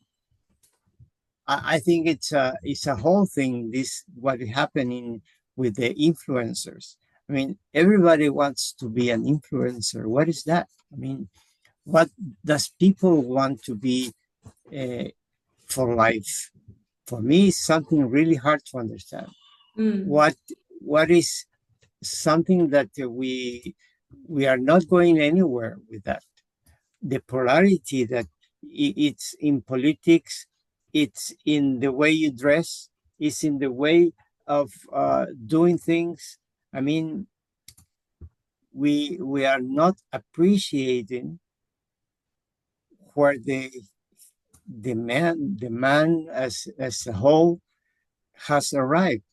I think it's a whole thing. This what is happening with the influencers. I mean, everybody wants to be an influencer. What is that? I mean, what does people want to be uh, for life? For me, it's something really hard to understand. Mm. What is something that we are not going anywhere with that? The polarity that it's in politics, it's in the way you dress, it's in the way of doing things. I mean, we are not appreciating where the man as a whole has arrived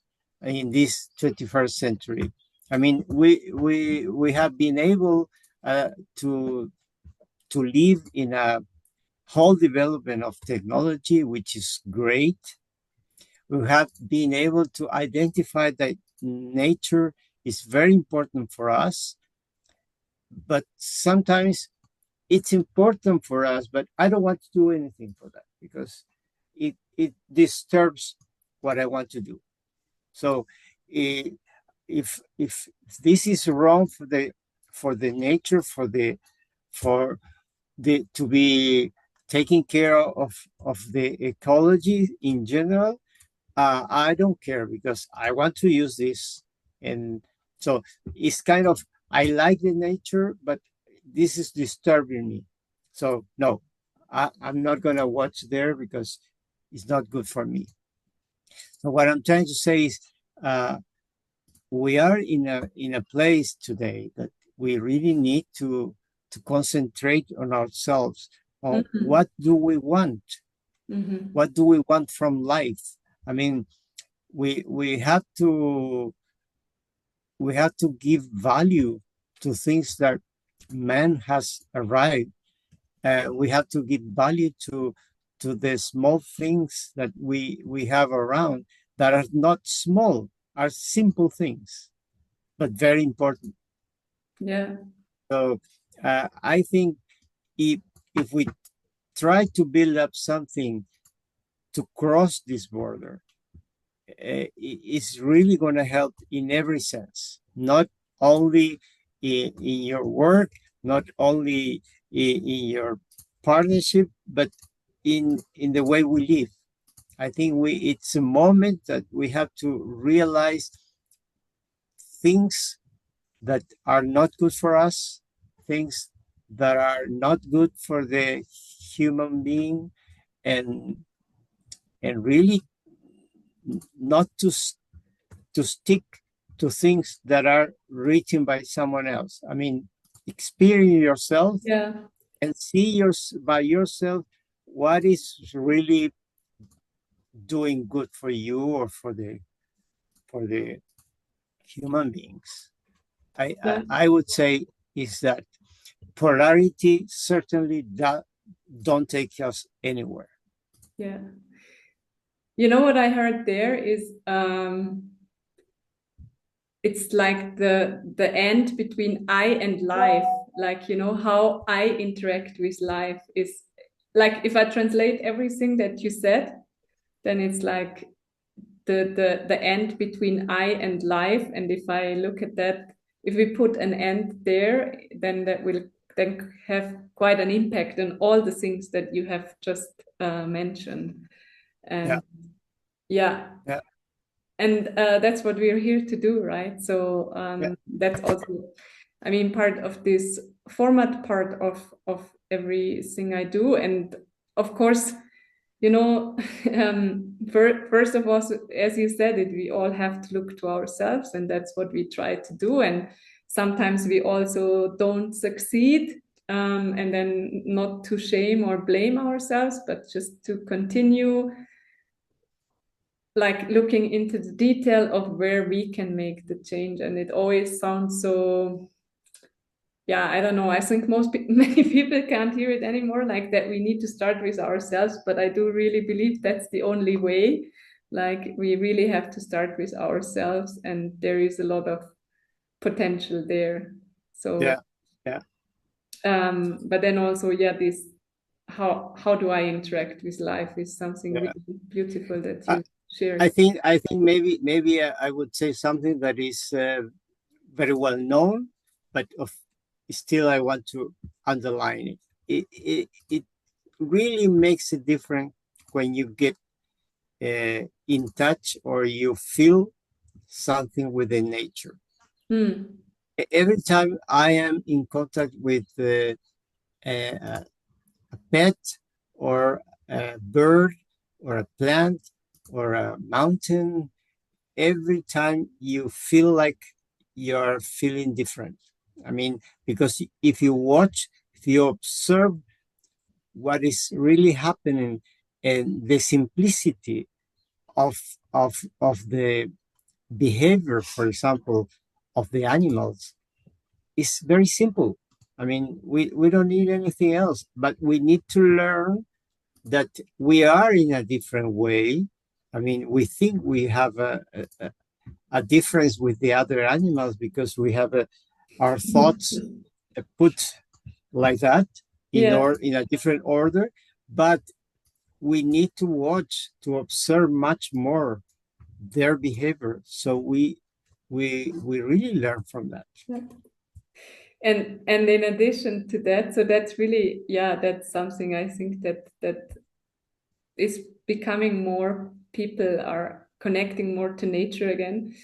in this 21st century. I mean, we have been able to live in a whole development of technology, which is great. We have been able to identify that nature is very important for us, but sometimes it's important for us, but I don't want to do anything for that because it disturbs what I want to do. So if this is wrong for the nature, for the to be taking care of the ecology in general, I don't care because I want to use this. And so it's kind of, I like the nature, but this is disturbing me. So no, I'm not going to watch there because it's not good for me. So what I'm trying to say is uh, we are in a place today that we really need to concentrate on ourselves, on Mhm. what do we want, Mhm. what do we want from life. I mean, we have to give value to things that man has arrived. We have to give value to the small things that we have around that are not small, are simple things, but very important. Yeah. So I think if we try to build up something to cross this border, it's really going to help in every sense, not only in your work, not only in your partnership, but in the way we live. I think it's a moment that we have to realize things that are not good for us, things that are not good for the human being, and really not to stick to things that are written by someone else. I mean, experience yourself and see by yourself what is really doing good for you or for the human beings. I would say is that polarity certainly don't take us anywhere. Yeah. You know what I heard there is it's like the end between I and life. Like, you know, how I interact with life is like, if I translate everything that you said, then it's like the end between I and life. And if I look at that, if we put an end there, then that will then have quite an impact on all the things that you have just mentioned. And yeah. And that's what we're here to do, right? So that's also, I mean, part of this format, part of everything I do. And of course, you know, first of all, as you said it, we all have to look to ourselves, and that's what we try to do. And sometimes we also don't succeed, and then not to shame or blame ourselves, but just to continue like looking into the detail of where we can make the change. And it always sounds so, yeah, I don't know, I think many people can't hear it anymore, like that we need to start with ourselves, but I do really believe that's the only way. Like we really have to start with ourselves, and there is a lot of potential there. So but then also, this how do I interact with life is something really beautiful that you shared. I think maybe I would say something that is very well known, but still I want to underline it. It really makes a difference when you get in touch or you feel something within nature. Every time I am in contact with a pet or a bird or a plant or a mountain, every time you feel like you're feeling different. I mean, because if you observe what is really happening and the simplicity of the behavior, for example, of the animals is very simple. I mean, we don't need anything else, but we need to learn that we are in a different way. I mean, we think we have a difference with the other animals because we have our thoughts put like that in a different order, but we need to watch to observe much more their behavior, so we really learn from that. And in addition to that, so that's really, that's something I think that is becoming more, people are connecting more to nature again.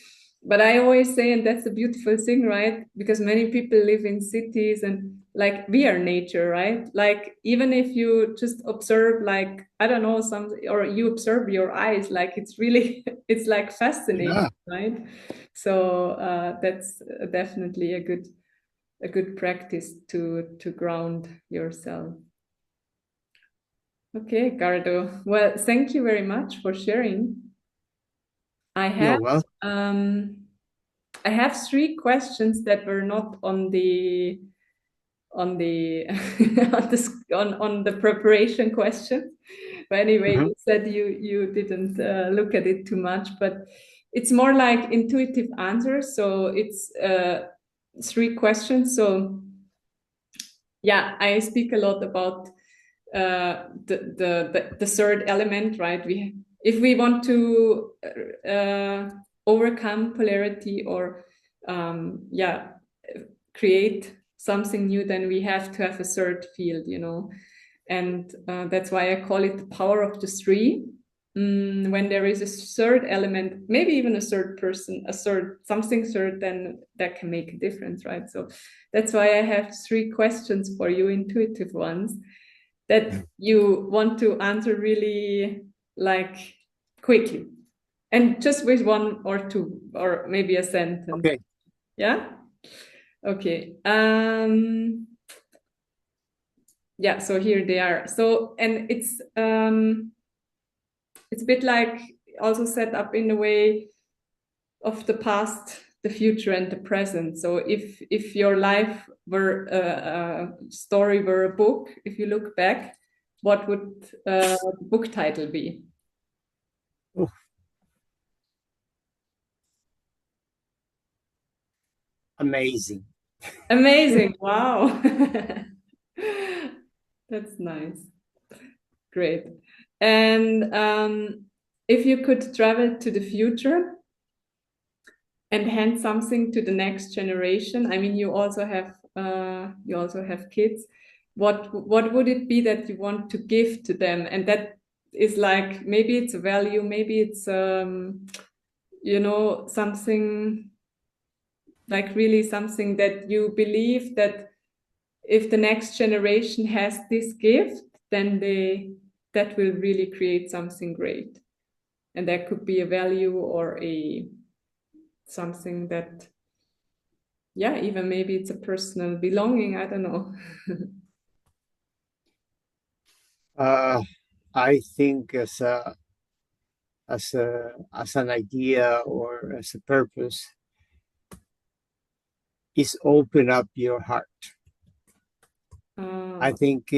But I always say, and that's a beautiful thing, right? Because many people live in cities, and like we are nature, right? Like even if you just observe, like, I don't know, or you observe your eyes, like it's really, it's like fascinating, right? So that's definitely a good practice to ground yourself. Okay, Gardo. Well, thank you very much for sharing. I have 3 questions that were not on the on the on the preparation question. But anyway, you said you didn't look at it too much, but it's more like intuitive answers. So it's 3 questions. So yeah, I speak a lot about the third element, right? If we want to overcome polarity or yeah, create something new, then we have to have a third field, you know. And that's why I call it the power of the three. When there is a third element, maybe even a third person, a third something third, then that can make a difference, right? So that's why I have three questions for you, intuitive ones, that you want to answer really like quickly, and just with one or two, or maybe a sentence. Okay. Yeah. Okay. Yeah, so here they are. So, and it's a bit like also set up in the way of the past, the future, and the present. So if your life were a story, were a book, if you look back, what would the book title be? Oh, amazing. Amazing. Wow. That's nice. Great. And if you could travel to the future and hand something to the next generation, I mean, you also have kids. What would it be that you want to give to them? And that is like, maybe it's a value, maybe it's you know, something like really something that you believe that if the next generation has this gift, then that will really create something great. And that could be a value or a something that, yeah, even maybe it's a personal belonging, I don't know. Uh, I think as an idea or as a purpose is open up your heart. I uh, think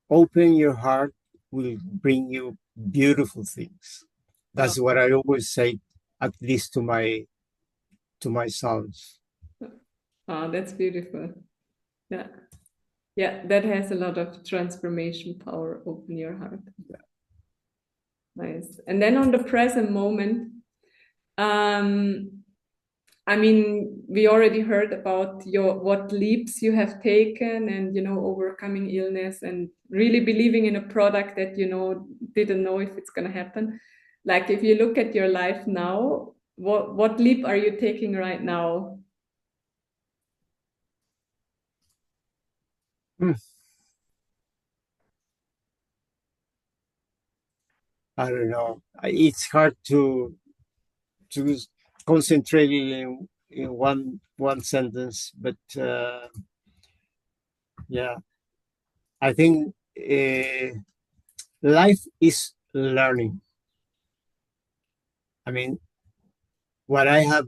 open your heart will bring you beautiful things. uh, That's what I always say, at least to my sons. that's beautiful. Yeah, yeah, that has a lot of transformation power. Open your heart. Nice. And then on the present moment, um I mean, we already heard about your what leaps you have taken, and you know, overcoming illness and really believing in a product that you know didn't know if it's gonna happen. Like if you look at your life now, what leap are you taking right now? Hmm, I don't know. It's hard to concentrate in one sentence, but yeah, I think life is learning. I mean, what I have,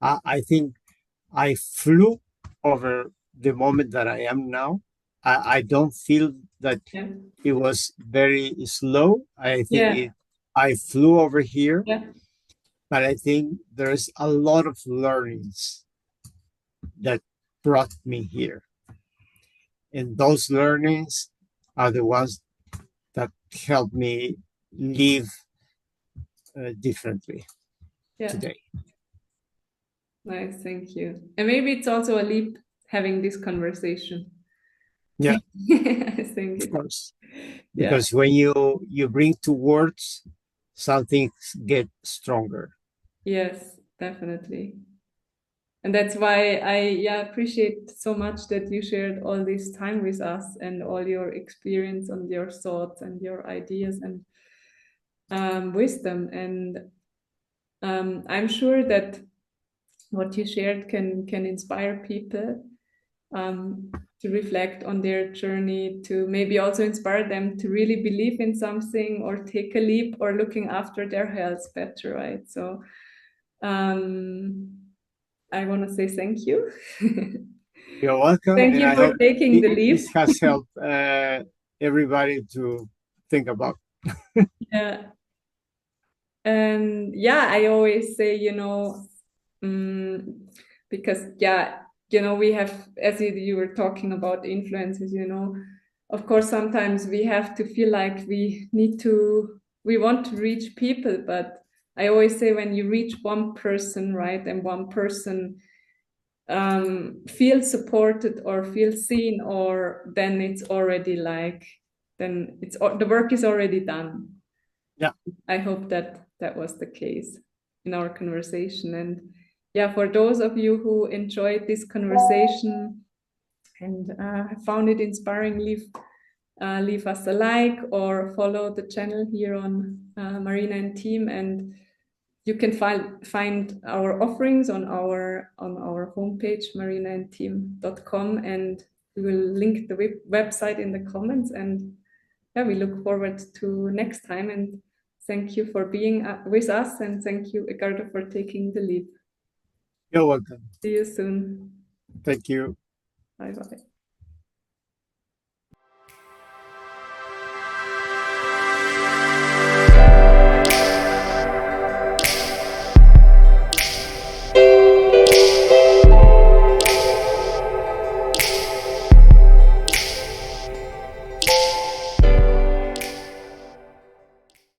I think I flew over the moment that I am now. I don't feel that Yeah, it was very slow. I think yeah, I flew over here, yeah, but I think there's a lot of learnings that brought me here. And those learnings are the ones that help me live differently yeah. today. Nice, thank you. And maybe it's also a leap having this conversation. Yeah, I think of it, course. yeah, Because when you bring two words, some things get stronger. yes, definitely. And that's why I, yeah, appreciate so much that you shared all this time with us and all your experience and your thoughts and your ideas and wisdom. And I'm sure that what you shared can inspire people to reflect on their journey, to maybe also inspire them to really believe in something or take a leap or looking after their health better, right? So um, I want to say thank you. You're welcome, Thank and you I for hope taking the leap. this has helped everybody to think about. Yeah. And yeah, I always say, you know, because yeah, we have, as you were talking about influences, of course, sometimes we have to feel like we want to reach people, but I always say when you reach one person, right, and one person feels supported or feels seen, or then it's already the work is already done. Yeah. I hope that was the case in our conversation. And yeah, for those of you who enjoyed this conversation and found it inspiring, leave us a like or follow the channel here on Marina&Team, and you can find our offerings on our homepage marinaandteam.com, and we will link the website in the comments. And yeah, we look forward to next time, and thank you for being with us, and thank you, Edgardo, for taking the lead. You're welcome. See you soon. Thank you. Bye bye.